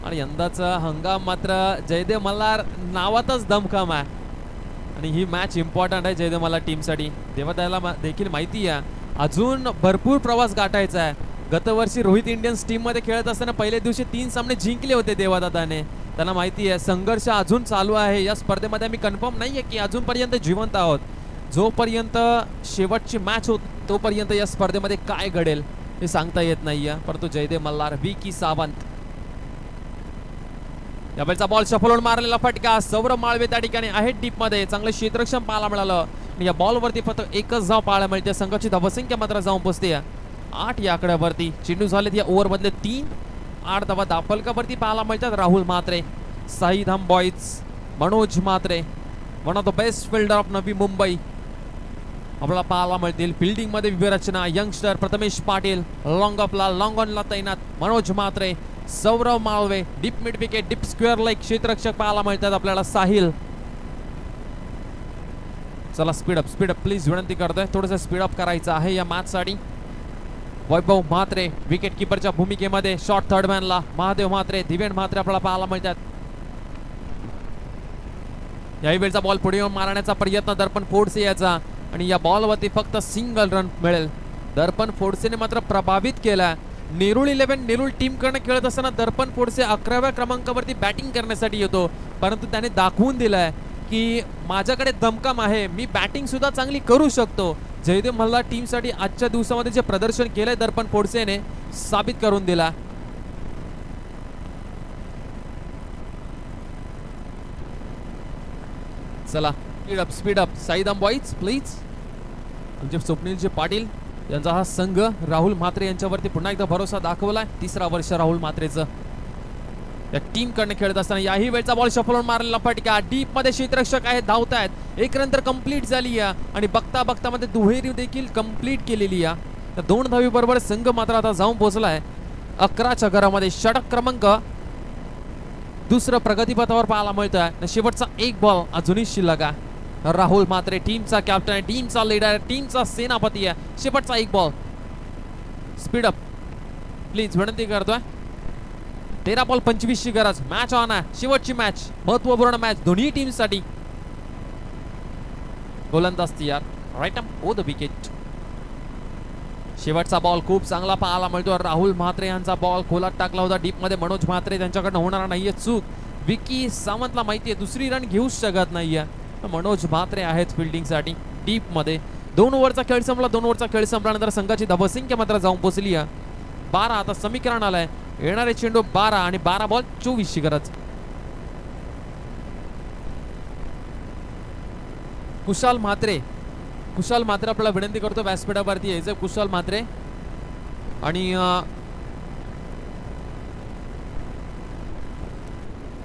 Speaker 2: आणि यंदाचा हंगाम मात्र जयदेव मल्हार नावातच दमखम आहे आणि ही मॅच इम्पॉर्टंट आहे जयदेव मल्हार टीमसाठी. देवादाला देखील माहिती आहे अजून भरपूर प्रवास गाठायचा आहे. गतवर्षी रोहित इंडियन्स टीम मध्ये खेळत असताना पहिल्या दिवशी 3 सामने जिंकले होते देवादादाने. त्यांना माहिती आहे संघर्ष अजून चालू आहे या स्पर्धेमध्ये. आम्ही कन्फर्म नाहीये की अजूनपर्यंत जिवंत आहोत. जोपर्यंत शेवटची मॅच होत तोपर्यंत या स्पर्धेमध्ये काय घडेल हे सांगता येत नाहीये. परंतु जयदेव मल्हार, विकी सावंत, यावेळचा बॉल शफलवून मारलेला फटका. सौरभ माळवे त्या ठिकाणी आहे डीप मध्ये. चांगलं क्षेत्ररक्षण पाहायला मिळालं. या बॉल वरती फक्त एकच धाव पाहायला मिळते. संघाची धावसंख्या मात्र जाऊन पोहोचते 8 या आकड्यावरती. चेंडू झालेत या ओव्हर मधले 3. 8 धावा दाफलकावरती पाहायला मिळतात. Rahul Mhatre, Saidham boys, Manoj Mhatre, one of the best fielder of Navi Mumbai आपल्याला पाहायला मिळतील. फिल्डिंग मध्ये व्यूहरचना यंगस्टर प्रथमेश पाटील, लॉंग ऑफला लॉंग ऑनला तैनात Manoj Mhatre, Saurabh Malve, deep mid wicket, deep square leg क्षेत्ररक्षक पाहायला मिळतात आपल्याला. साहिल, चला स्पीडअप प्लीज विनंती करतोय. थोडंसं स्पीडअप करायचं आहे या मॅच साठी. वैभव म्हात्रे विकेट किपरच्या भूमिकेमध्ये. शॉर्ट थर्डमॅनला महादेव म्हात्रे, दिवेन म्हात्रे आपल्याला पाहायला मिळतात. याही वेळचा बॉल पुढे येऊन मारण्याचा प्रयत्न दर्पण फोर्डसे याचा आणि या बॉलवरती फक्त सिंगल रन मिळेल. दर्पण फोर्डसेने मात्र प्रभावित केला. नेरूळ 11 नेरूळ टीम कडे खेळत असताना दर्पण फोर्डसे 11व्या क्रमांकावरती बॅटिंग करण्यासाठी येतो, परंतु त्याने दाखवून दिलाय की माझ्याकडे दमकम आहे, मी बॅटिंग सुद्धा चांगली करू शकतो. जयदेव मल्हार टीम साठी आजच्या दिवसामध्ये जे प्रदर्शन केलंय दर्पण फोर्डसेने साबित करून दिला. चला speed up Saidam boys please. आमचे स्वप्नीलजी पाटील यांचा हा संघ राहुल म्हात्रे यांच्यावरती पुन्हा एकदा भरोसा दाखवलाय. 3रा वर्ष राहुल म्हात्रेचं या टीम कडे खेळत असताना. याही वेळचा बॉल शफलवून मारलेला फटका. डीप मध्ये क्षेत्ररक्षक आहेत, धावतायत. 1 रन तर कंप्लीट झाली आणि बघता बघता मध्ये दुहेरी देखील कंप्लीट केलेली आहे. 2 धावी बरोबर संघ मात्र आता जाऊन पोहोचलाय 11च्या घरामध्ये. षटक क्रमांक 2 प्रगतीपथावर पाहायला मिळतोय. शेवटचा 1 बॉल अजूनही शिल्लक आहे. राहुल म्हात्रे टीमचा कॅप्टन आहे, टीमचा लीडर, टीमचा सेनापती आहे. शेवटचा 1 बॉल. स्पीडअप प्लीज विनंती करतोय. 13 बॉल 25 ची गरज. मॅच ऑन आहे, शेवटची मॅच, महत्वपूर्ण मॅच दोन्ही टीम साठी. गोलंदाज तयार, right up over the wicket. शेवटचा बॉल खूप चांगला पाहायला मिळतो. राहुल म्हात्रे यांचा बॉल खोलात टाकला होता डीप मध्ये. मनोज म्हात्रे त्यांच्याकडनं होणार नाहीये चूक. विकी सावंतला माहितीये दुसरी रन घेऊच शकत नाहीये. मनोज म्हात्रे आहेत फिल्डिंग साठी डीप मध्ये. 2 ओव्हरचा खेळ संपला. 2 ओव्हरचा खेळ संपल्यानंतर संघाची धावसंख्या मात्र जाऊन पोहोचली आहे 12. आता समीकरण आलंय. येणारे चेंडू 12 आणि 12 बॉल 24 ची गरज. कुशाल म्हात्रे आपल्याला विनंती करतो व्यासपीठावरती यायचं. कुशाल म्हात्रे आणि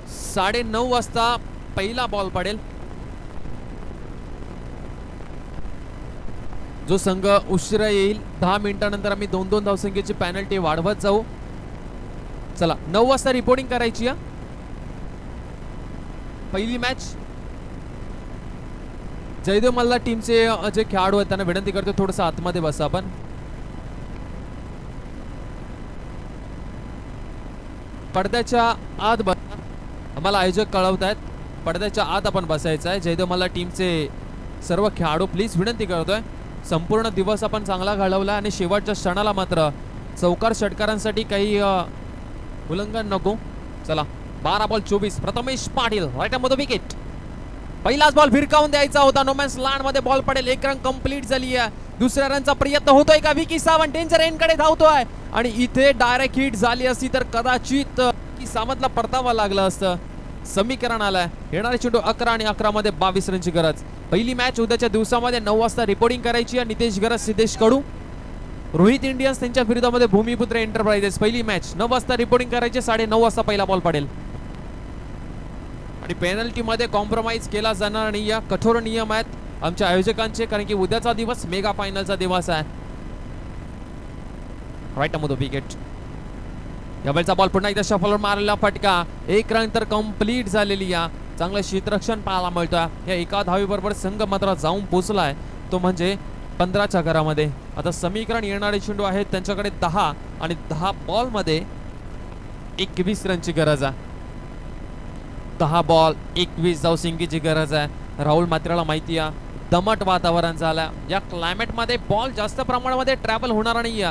Speaker 2: 9:30 वाजता पहिला बॉल पडेल. जो संघ उशिरा येईल 10 मिनिटांनंतर आम्ही 2-2 धावसंख्येची पॅनल्टी वाढवत जाऊ. चला 9 वाजता रिपोर्टिंग करायची आहे. पहिली मॅच. जयदेव मल्हार टीमचे जे खेळाडू आहेत त्यांना विनंती करतो थोडंसं आतमध्ये बसा. आपण पडद्याच्या आत बसा. आम्हाला आयोजक कळवत आहेत पडद्याच्या आत आपण बसायचं आहे. जयदेव मल्हार टीमचे सर्व खेळाडू प्लीज विनंती करतोय. संपूर्ण दिवस आपण चांगला घालवला आणि शेवटच्या क्षणाला मात्र चौकार षटकारांसाठी काही उल्लंघन नको. चला 12 बॉल 24. प्रथमेश पाटील राईट मध्ये विकेट. पहिलाच बॉल भिरकावून द्यायचा होता. नोमॅन्स लँड मध्ये बॉल पडेल. 1 रन कंप्लीट झाली आहे. 2ऱ्या रनचा प्रयत्न होतोय का? विकी सावंत डेंजर एंड कडे धावतोय आणि इथे डायरेक्ट हिट झाली असती तर कदाचित विकी सावंतला परतावा लागलं असतं. समीकरण आलंय. येणारे चेंडू 11 आणि 11 मध्ये 22 रनची गरज. पहिली मॅच उद्याच्या दिवसामध्ये 9 वाजता रिपोर्टिंग करायची आहे. नितेश गरज, सिद्धेश कडू, रोहित इंडियन्स त्यांच्या विरोधामध्ये भूमिपुत्र एंटरप्राइजेस. पहिली मॅच 9 वाजता रिपोर्टिंग करायची. 9:30 वाजता पहिला बॉल पडेल. आणि पेनल्टी मध्ये कॉम्प्रोमाइज केला जाणार नाही, या कठोर नियम आहेत आमच्या आयोजकांचे, कारण की उद्याचा दिवस मेगा फायनलचा दिवस आहे. राईट अमोद विकेट. यावेळचा बॉल पुन्हा एकदा शफलवर मारलेला फटका, एक रन तर कंप्लीट झालेली. या चांगलं क्षेत्ररक्षण पाहायला मिळतोय. या एका धावीबरोबर संघ मात्र जाऊन पोहोचलाय, तो म्हणजे 15च्या घरामध्ये. आता समीकरण येणारे चेंडू आहेत त्यांच्याकडे 10 आणि 10 बॉल मध्ये 21 रनची गरज आहे. 10 बॉल 21 धावसंख्येची गरज आहे. राहुल मात्रेला माहिती आहे दमट वातावरण झालं, या क्लायमेट मध्ये बॉल जास्त प्रमाणामध्ये ट्रॅव्हल होणार नाही.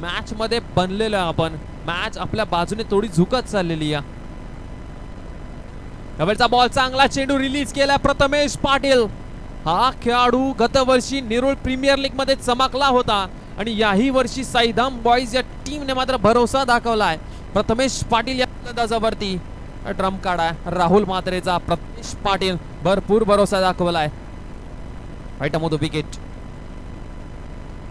Speaker 2: मॅच मध्ये बनलेलं आपण, मॅच आपल्या बाजूने थोडी झुकत चाललेली आहे. यावेळचा बॉल चांगला चेंडू रिलीज केला प्रथमेश पाटील. हा खेळाडू गतवर्षी नेरूळ प्रीमियर लीग मध्ये चमकला होता आणि याही वर्षी साईधाम बॉईज या टीमने मात्र भरोसा दाखवलाय प्रथमेश पाटील या फलंदाजावरती. ड्रम काढा राहुल मात्रेचा. प्रथमेश पाटील भरपूर भरोसा दाखवलाय. राईट अमोद विकेट.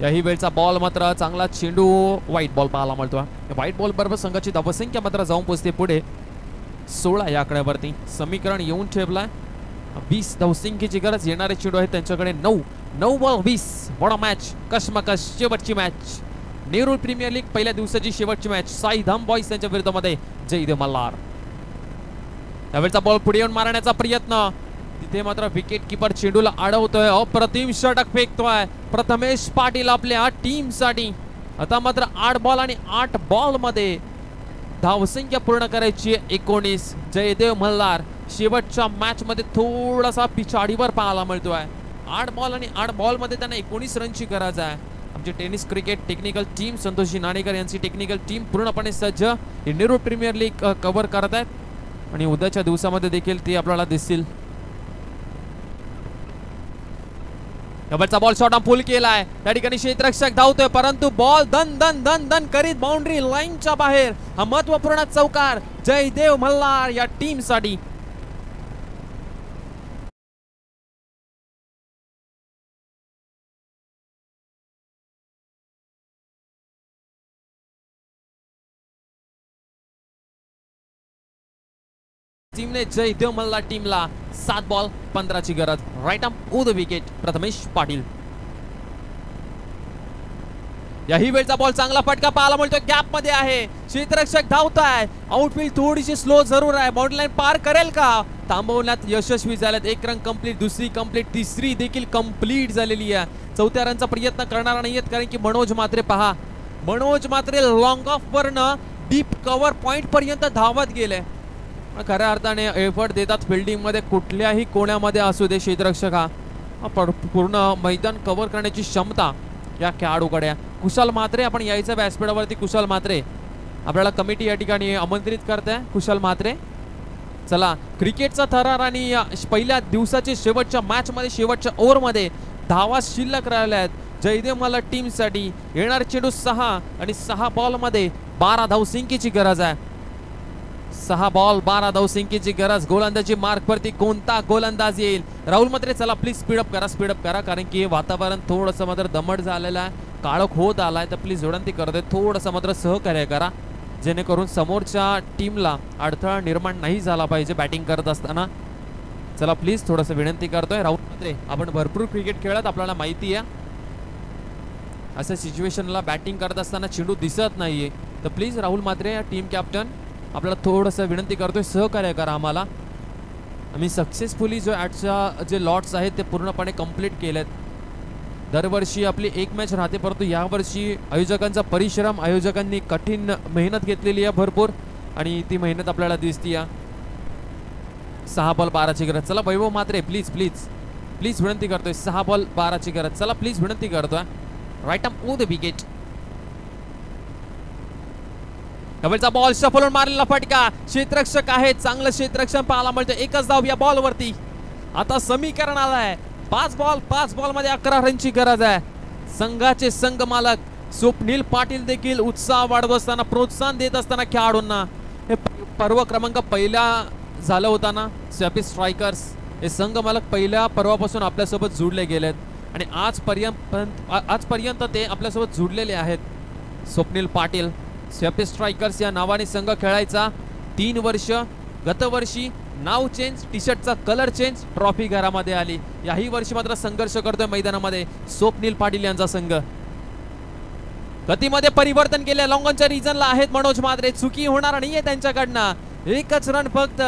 Speaker 2: याही वेळचा बॉल मात्र चांगला चेंडू व्हाईट बॉल पाहायला मिळतो. व्हाईट बॉल बरोबर संघाची धावसंख्या मात्र जाऊन पोहोचते पुढे 16 या आकड्यावरती. समीकरण येऊन ठेवलाय 20 धावसंख्येची गरज. येणारे चेंडू आहेत त्यांच्याकडे 9 बॉल 20. वडा मॅच कशमकश शेवटची मॅच, नेरूळ प्रीमियर लीग पहिल्या दिवसाची शेवटची मॅच. साईधाम बॉईज त्यांच्या विरोधामध्ये जयदेव मल्हार. यावेळचा बॉल पुढे येऊन मारण्याचा प्रयत्न, तिथे मात्र विकेट किपर चेंडूला अडवतोय. अप्रतिम षटक फेकतोय प्रथमेश पाटील आपल्या टीम साठी. आता मात्र 8 बॉल आणि 8 बॉल मध्ये धावसंख्या पूर्ण करायची 19. जयदेव मल्हार शेवटच्या मॅच मध्ये थोडासा पिछाडीवर पाहायला मिळतोय. 8 बॉल आणि 8 बॉल मध्ये त्यांना 19 रनची गरज आहे. आमची टेनिस क्रिकेट टेक्निकल टीम संतोषी नाणेकर यांची टेक्निकल टीम पूर्णपणे सज्ज नेरूळ प्रीमियर लीग कव्हर करत आहेत आणि उद्याच्या दिवसामध्ये देखील ते आपल्याला दिसतील. यावरचा बॉल शॉर्ट पूल केलाय, त्या ठिकाणी क्षेत्ररक्षक धावतोय परंतु बॉल दन दन दन दन करीत बाउंड्री लाईनच्या बाहेर. हा महत्वपूर्ण चौकार जयदेव मल्हार या टीम साठी. टीमने जयदेव मल्हार टीमला 7 बॉल 15 ची गरज. Right arm the wicket Prathamesh Patil. याही वेळचा बॉल चांगला फटका पाहायला मिळतो, गॅप मध्ये आहे. क्षेत्ररक्षक धावताय, आउटफील्ड थोडीशी स्लो जरूर आहे. बाउंड्री लाईन पार करेल का? थांबवण्यात यशस्वी झालेत. 1 रन कंप्लीट, दुसरी कंप्लीट, तिसरी देखील कंप्लीट झालेली आहे. 4थ्या रनचा प्रयत्न करणार नाहीयेत कारण की मनोज मात्रे पहा, मनोज मात्रे लॉंग ऑफ वरनं डीप कव्हर पॉइंट पर्यंत धावत गेले. खऱ्या अर्थाने एफर्ट देतात फिल्डिंग मध्ये, कुठल्याही कोण्यामध्ये असू दे. क्षेत्ररक्षक हा पूर्ण मैदान कव्हर करण्याची क्षमता या खेळाडूकडे. कुशाल मात्रे आपण यायचं व्यासपीठावरती. कुशाल मात्रे आपल्याला कमिटी या ठिकाणी आमंत्रित करते. कुशाल मात्रे, चला क्रिकेटचा थरार आणि पहिल्या दिवसाच्या शेवटच्या मॅच मध्ये शेवटच्या ओव्हर मध्ये धावा शिल्लक राहिल्या आहेत जयदेव मल्हार टीम साठी. येणार चेंडू 6 आणि 6 बॉल मध्ये 12 धावसंख्येची गरज आहे. 6 बॉल 12 धावसंख्येची गरज. गोलंदाजी मार्क वरती कोणता गोलंदाज येईल? राहुल मात्रे चला प्लीज स्पीडअप करा कारण की वातावरण थोडंसं मात्र दमट झालेलं आहे, काळोख होत आलाय. तर प्लीज विनंती करतोय थोडंसं मात्र सहकार्य करा जेणेकरून समोरच्या टीमला अडथळा निर्माण नाही झाला पाहिजे बॅटिंग करत असताना. चला प्लीज थोडंसं विनंती करतोय. राहुल मात्रे आपण भरपूर क्रिकेट खेळत, आपल्याला माहिती आहे अशा सिच्युएशनला बॅटिंग करत असताना चेंडू दिसत नाहीये. तर प्लीज राहुल मात्रे या टीम कॅप्टन आपल्याला थोडंसं विनंती करतोय सहकार्य करा आम्हाला. आम्ही सक्सेसफुली जो आजच्या जे लॉट्स आहेत ते पूर्णपणे कंप्लीट केलेत. दरवर्षी आपली एक मॅच राहते परंतु यावर्षी आयोजकांचा परिश्रम, आयोजकांनी कठीण मेहनत घेतलेली आहे भरपूर आणि ती मेहनत आपल्याला दिसती आहे. 6 बॉल 12 ची गरज. चला वैभव मात्रे प्लीज प्लीज प्लीज विनंती करतोय. 6 बॉल 12 ची गरज. चला प्लीज विनंती करतोय. Right arm the wicket. यावेळचा बॉल शफलून मारलेला फटका. क्षेत्ररक्षक आहे, चांगलं क्षेत्ररक्षण पाहायला मिळतं. एकच धाव या बॉल वरती. आता समीकरण आलाय 5 बॉल मध्ये 11 रनची गरज आहे. संघाचे संघ मालक स्वप्नील पाटील देखील उत्साह वाढवत असताना, प्रोत्साहन देत असताना खेळाडूंना. हे पर्व क्रमांक पहिला झालं होता ना स्वॅपी स्ट्रायकर्स, हे संघ मालक पहिल्या पर्वापासून आपल्यासोबत जुडले गेलेत आणि आजपर्यंत ते आपल्यासोबत जुडलेले आहेत. स्वप्नील पाटील स्वॅपी स्ट्रायकर्स या नावाने संघ खेळायचा 3 वर्ष. गतवर्षी नाव चेंज, टी शर्टचा कलर चेंज, ट्रॉफी घरामध्ये आली. याही वर्षी मात्र संघर्ष करतोय मैदानामध्ये स्वप्नील पाटील यांचा संघ. गतीमध्ये परिवर्तन केले, लॉंगॉनच्या रिजनला आहेत मनोज म्हात्रे. चुकी होणार नाहीये त्यांच्याकडनं. एकच रन फक्त.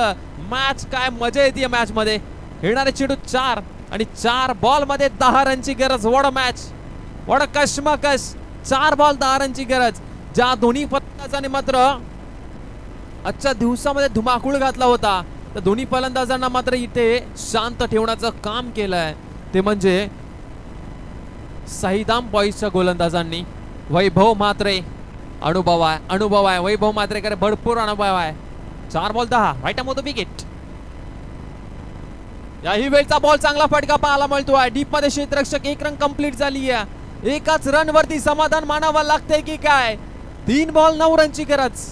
Speaker 2: मॅच काय मजा येते मॅच मध्ये. येणारे चेंडू 4 आणि 4 बॉल मध्ये 10 रनची गरज. What a match, what a कशमकश. 4 बॉल 10 रनची गरज. ज्या दोन्ही फलंदाजांनी मात्र आजच्या दिवसामध्ये धुमाकूळ घातला होता, तर दोन्ही फलंदाजांना मात्र इथे शांत ठेवण्याचं काम केलंय ते म्हणजे साईदाम बॉईजच्या गोलंदाजांनी. वैभव म्हात्रे अनुभव आहे वैभव म्हात्रेकडे भरपूर अनुभव आहे. 4 ball 10, right of the wicket. याही वेळचा बॉल चांगला फटका पाहायला मिळतोय. डीप मध्ये क्षेत्ररक्षक, 1 रन कंप्लीट झाली आहे. एकाच रन वरती समाधान मानावं लागतंय की काय. 3 बॉल 9 रनची गरज.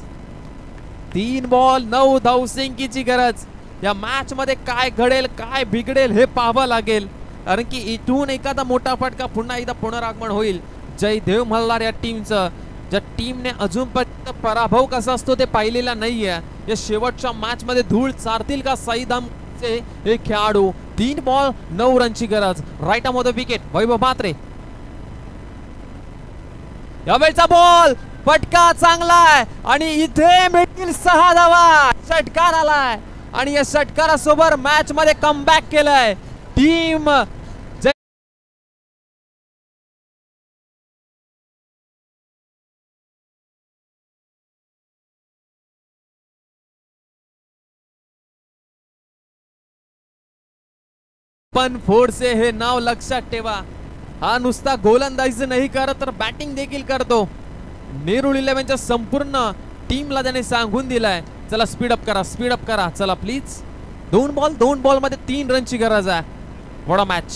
Speaker 2: 3 बॉल 9 धावसंख्येची गरज. या मॅच मध्ये काय घडेल काय बिघडेल हे पाहावं लागेल, कारण की इथून एखादा मोठा फटका पुन्हा एकदा पुनरागमन होईल जयदेव मल्हार या टीमचं. ज्या टीमने अजूनपर्यंत पराभव कसा असतो ते पाहिलेला नाहीये. या शेवटच्या मॅच मध्ये धूळ चारतील का साईदामचे हे खेळाडू. 3 बॉल 9 रनची गरज. Right of the wicket Vaibhav Mhatre. यावेळचा बॉल फटका चांगला आहे आणि इथे मिळतील 6 धावा. षटकार आलाय आणि या षटकारासोबत मॅच मध्ये कमबॅक केलंय टीम. पण फोर्से हे नाव लक्षात ठेवा. हा नुसता गोलंदाजी नाही करत तर बॅटिंग देखील करतो. नेरूळ 11च्या संपूर्ण टीमला त्याने सांगून दिलाय, चला स्पीडअप करा चला प्लीज. 2 बॉल मध्ये 3 रनची गरज आहे. What a match.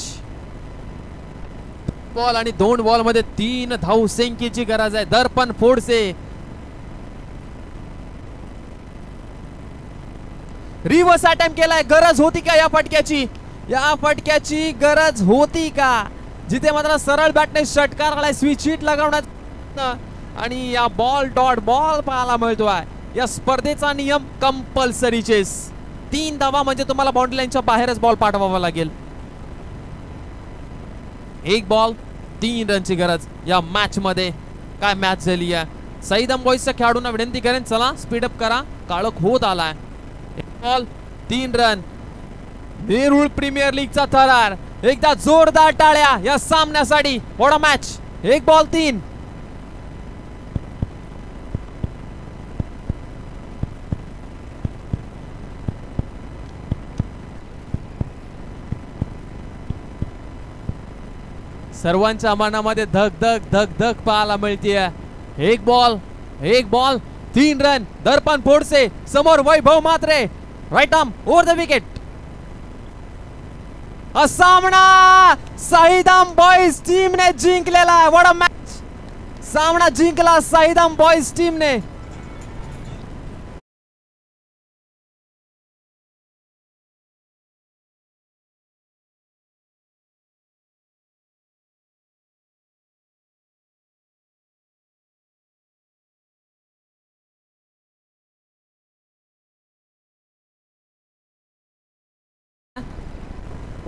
Speaker 2: बॉल आणि 2 बॉल मध्ये 3 धावसंख्येची गरज आहे. दर्पण फोर्से रिव्हर्स अटेम्प्ट केलाय. गरज होती का या फटक्याची. या फटक्याची गरज होती का. जिथे मात्र सरळ बॅटने षटकार आलाय स्विच हिट लगावण्यात आणि या बॉल डॉट बॉल पाहायला मिळतोय. या स्पर्धेचा नियम कंपल्सरी चेस. 3 धावा म्हणजे तुम्हाला बाउंड्री लाईनच्या बाहेरच बॉल पाठवावा लागेल. 1 बॉल 3 रनची गरज. या मॅच मध्ये काय मॅच झाली आहे. साईदाम बॉईजच्या खेळाडूंना विनंती करेन, चला स्पीडअप करा, काळोख होत आलाय. 1 बॉल 3 रन. नेरूळ प्रीमियर लीगचा थरार. एकदा जोरदार टाळ्या या सामन्यासाठी. What a match. 1 बॉल 3. सर्वांच्या मनामध्ये धक धक पाहायला मिळतीये. 1 बॉल 3 रन. दर्पण फोर्से समोर Vaibhav Mhatre. Right arm over the wicket. हा सामना साईदाम बॉईज टीमने जिंकलेला आहे. What a match. सामना जिंकला साईदाम बॉईज टीमने.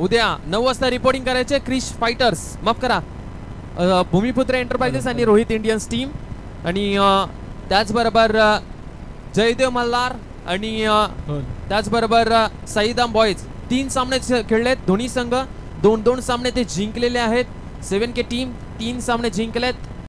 Speaker 2: उद्या 9 वाजता रिपोर्टिंग करायचे क्रिश फायटर्स, माफ करा भूमिपुत्र एंटरप्राइजेस आणि रोहित इंडियन्स टीम आणि त्याचबरोबर जयदेव मल्हार आणि त्याचबरोबर साईदाम बॉईज 3 सामने खेळलेत दोन्ही संघ. 2-2 सामने ते जिंकलेले आहेत. 7K टीम 3 सामने जिंकलेत.